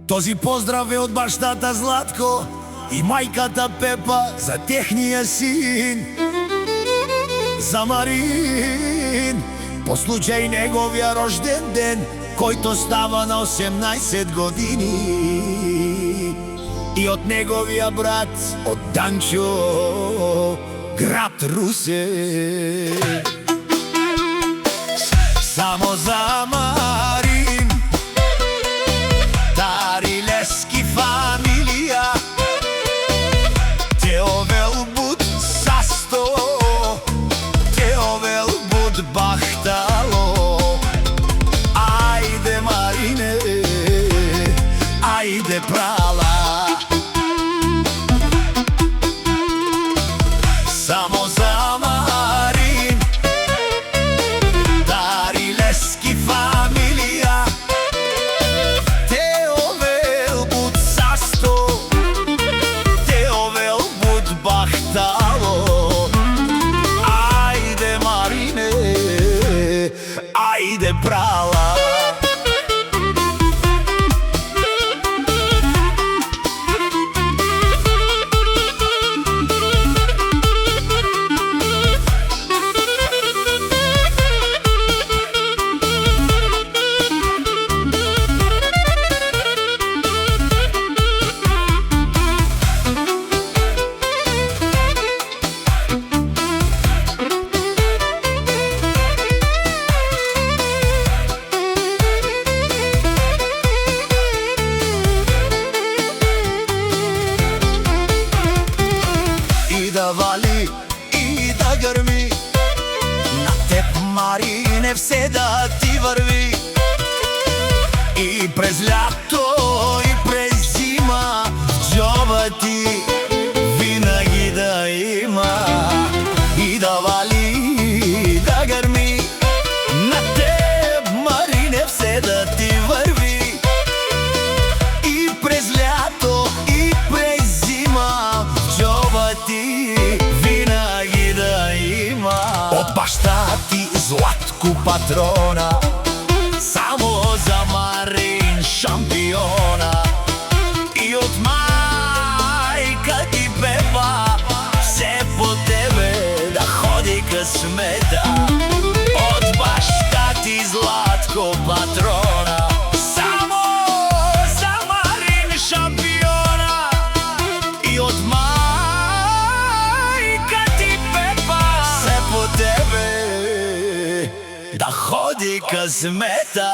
Този поздрав е од баштата Златко и мајката Пепа за технија син, за Марин, по случај неговија рожден ден, којто става на 18 години. И од неговија брат, од Данчо, град Русе. Само за Марин, Тари Лески фамилија, Теовел буд састо, Теовел буд бахтало. Ајде Марине, ајде прала. Само за Марин, Тари Лески фамилија, Теовел буд састо, Теовел буд бахтало. Ајде Марине, ајде прала. Да вали и да грми, на теб Марине все да ти върви. И през лято, и през зима, в джоба ти винаги да има. И да вали и да грми, на теб Марине все да ти върви. И през лято, и през зима, в джоба ти од башта ти Златко патрона, само за Марин шампиона. И од мајка ти Пепа, се по тебе да ходи късмета. Од башта ти Златко патрона, само за Марин шампиона. И од тебе да ходи късмета.